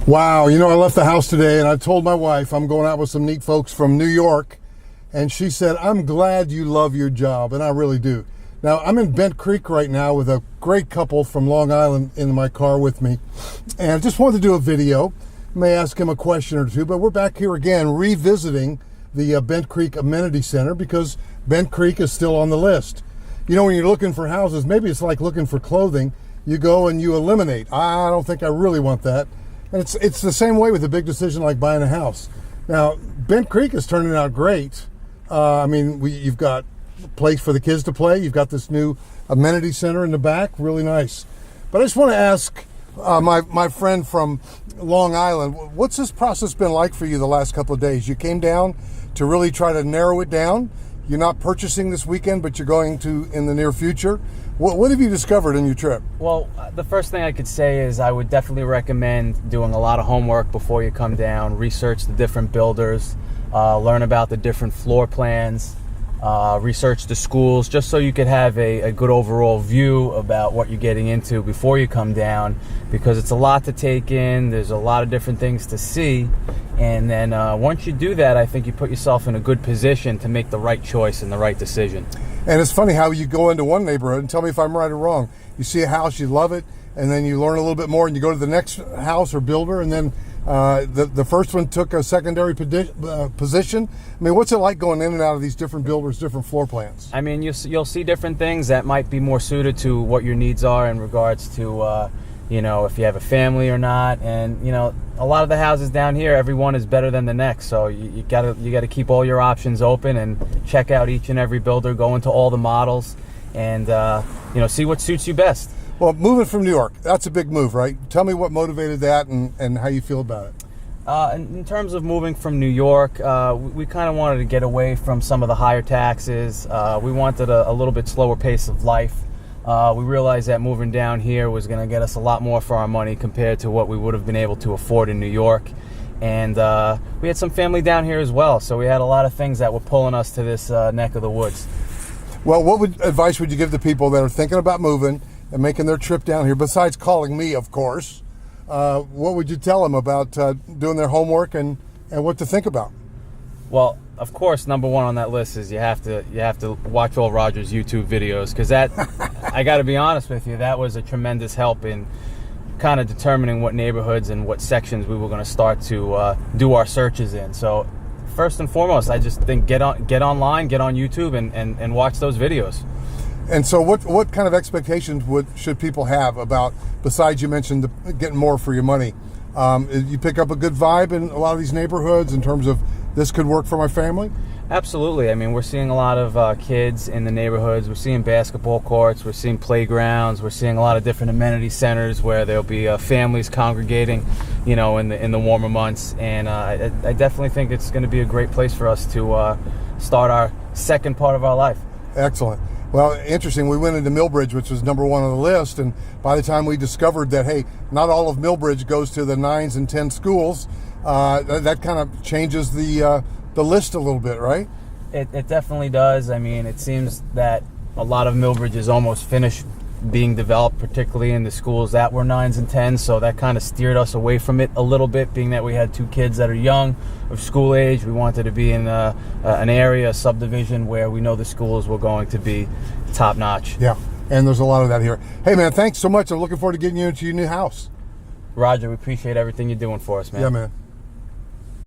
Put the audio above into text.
Wow, you know, I left the house today and I told my wife I'm going out with some neat folks from New York, and she said, I'm glad you love your job, and I really do. Now, I'm in Bent Creek right now with a great couple from Long Island in my car with me, and I just wanted to do a video. May ask him a question or two, but we're back here again revisiting the Bent Creek Amenity Center because Bent Creek is still on the list. You know, when you're looking for houses, maybe it's like looking for clothing. You go and you eliminate. I don't think I really want that. And it's the same way with a big decision like buying a house. Now, Bent Creek is turning out great. You've got a place for the kids to play. You've got this new amenity center in the back, really nice. But I just want to ask my friend from Long Island, what's this process been like for you the last couple of days? You came down to really try to narrow it down. You're not purchasing this weekend, but you're going to in the near future. What have you discovered in your trip? Well, the first thing I could say is I would definitely recommend doing a lot of homework before you come down, research the different builders, learn about the different floor plans, research the schools, just so you could have a good overall view about what you're getting into before you come down, because it's a lot to take in. There's a lot of different things to see. And then once you do that, I think you put yourself in a good position to make the right choice and the right decision. And it's funny how you go into one neighborhood, and tell me if I'm right or wrong. You see a house, you love it, and then you learn a little bit more, and you go to the next house or builder, and then the first one took a secondary position. I mean, what's it like going in and out of these different builders, different floor plans? I mean, you'll see different things that might be more suited to what your needs are in regards to if you have a family or not. And a lot of the houses down here, every one is better than the next. So you gotta keep all your options open and check out each and every builder, go into all the models, and see what suits you best. Well, moving from New York, that's a big move, right? Tell me what motivated that and how you feel about it. In terms of moving from New York, we kind of wanted to get away from some of the higher taxes. We wanted a little bit slower pace of life. We realized that moving down here was going to get us a lot more for our money compared to what we would have been able to afford in New York. And we had some family down here as well, so we had a lot of things that were pulling us to this neck of the woods. Well, what advice would you give to people that are thinking about moving and making their trip down here, besides calling me, of course? What would you tell them about doing their homework and what to think about? Well, of course, number one on that list is you have to watch all Roger's YouTube videos, because that, I got to be honest with you, that was a tremendous help in kind of determining what neighborhoods and what sections we were going to start to do our searches in. So first and foremost, I just think get online, get on YouTube, and watch those videos. And so what kind of expectations should people have about, besides you mentioned getting more for your money? You pick up a good vibe in a lot of these neighborhoods in terms of this could work for my family? Absolutely. I mean, we're seeing a lot of kids in the neighborhoods. We're seeing basketball courts. We're seeing playgrounds. We're seeing a lot of different amenity centers where there'll be families congregating, in the warmer months. And I definitely think it's going to be a great place for us to start our second part of our life. Excellent. Well, interesting. We went into Millbridge, which was number one on the list, and by the time we discovered that, hey, not all of Millbridge goes to the 9s and 10 schools, that kind of changes the list a little bit, right? It definitely does. I mean, it seems that a lot of Millbridge is almost finished being developed, particularly in the schools that were 9s and 10s, so that kind of steered us away from it a little bit, being that we had two kids that are young, of school age. We wanted to be in an area, a subdivision, where we know the schools were going to be top-notch. Yeah, and there's a lot of that here. Hey, man, thanks so much. I'm looking forward to getting you into your new house. Roger, we appreciate everything you're doing for us, man. Yeah, man.